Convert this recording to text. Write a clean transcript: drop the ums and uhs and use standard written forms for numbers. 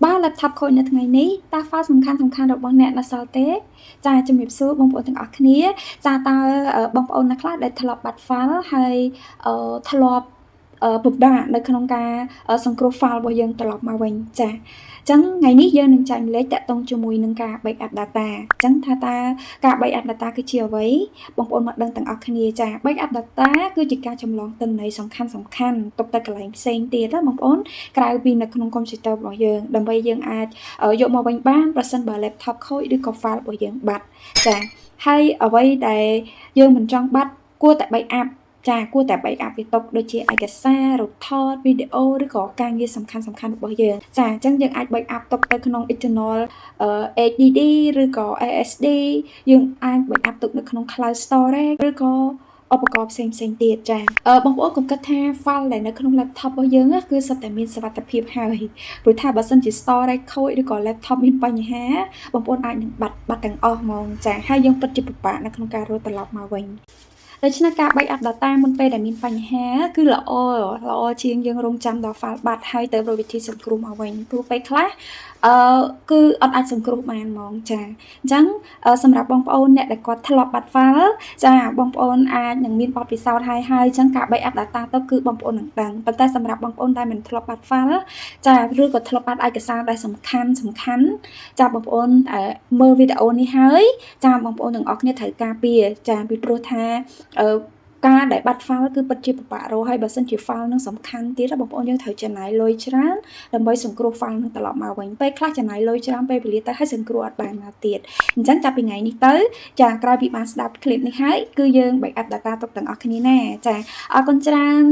បើ laptop ខូចនៅថ្ងៃនេះតើ file សំខាន់ៗរបស់អ្នកនៅសល់ទេ? ចាជំរាបសួរបងប្អូនទាំងអស់គ្នា ចាតើបងប្អូនអ្នកខ្លះដែលធ្លាប់បាត់ file ហើយធ្លាប់ពិបាកនៅក្នុងការសង្គ្រោះ file របស់យើងត្រឡប់មកវិញចា៎ ចឹងថ្ងៃនេះយើងនឹងចែកម្លែកទាក់ទងជាមួយនឹងការ backup data ចឹងថាតើការ backup data គឺជាអ្វី បងប្អូនមកដឹងទាំងអស់គ្នាចា៎ backup data គឺជាការចម្លងទិន្នន័យសំខាន់ៗទុកទៅកន្លែងផ្សេងទៀតណាបងប្អូន ក្រៅពីនៅក្នុងកុំព្យូទ័ររបស់យើង ដើម្បីយើងអាចយកមកវិញបានប្រសិនបើ laptop ខូចឬក៏ file របស់យើងបាត់ចា៎ ហើយអ្វីដែលយើងមិនចង់បាត់គួរតែ backup ចាគួរតែ backup វាទុកដូចជាឯកសាររូបថតវីដេអូឬក៏ការងារសំខាន់ៗរបស់យើងចាអញ្ចឹងយើងអាច backup ទុកទៅក្នុង external HDD ឬក៏ SSD យើងអាច backup ទុកនៅក្នុង cloud storage ឬក៏ឧបករណ៍ផ្សេងៗទៀតចាបងប្អូនកុំគិតថា file ដែលនៅក្នុង laptop របស់យើងគឺសុទ្ធតែមានសុវត្ថិភាពហើយព្រោះថាបើសិនជា storage ខូចឬក៏ laptop មានបញ្ហាបងប្អូនអាចនឹងបាត់ទាំងអស់ហ្មងចាហើយយើងពិតជាពិបាកនៅក្នុងការរត់ត្រឡប់មកវិញ ដូច្នេះការ backup data មុនពេលដែលមានបញ្ហាគឺល្អជាងយើងរង់ចាំដល់ file បាត់ហើយទៅរកវិធីសង្គ្រោះមកវិញព្រោះពេលខ្លះគឺអត់អាចសង្គ្រោះបានហ្មងចាអញ្ចឹងសម្រាប់បងប្អូនអ្នកដែលគាត់ធ្លាប់បាត់ file ចាបងប្អូនអាចនឹងមានបទពិសោធន៍ហើយអញ្ចឹងការ backup data ទៅគឺបងប្អូននឹងដឹងប៉ុន្តែសម្រាប់បងប្អូនដែលមិនធ្លាប់បាត់ file ចាឬក៏ធ្លាប់បាត់ឯកសារដែលសំខាន់ចាបងប្អូនមើលវីដេអូនេះហើយចាបងប្អូនទាំងអស់គ្នាត្រូវការពារចាពីព្រោះថាការដែលបាត់ file គឺពិតជាពិបាករកហើយបើសិនជា file នឹងសំខាន់ទៀតបងប្អូនយើងត្រូវចំណាយលុយច្រើនដើម្បីសង្គ្រោះ file នឹងត្រឡប់មកវិញពេលខ្លះចំណាយលុយច្រើនពេលវេលាទៅហើយសង្គ្រោះអត់បានមកទៀតអញ្ចឹងចាប់ពីថ្ងៃនេះទៅចាក្រោយពីបានស្ដាប់ clip នេះហើយគឺយើង backup data ទុកទាំងអស់គ្នាណាចាអរគុណច្រើន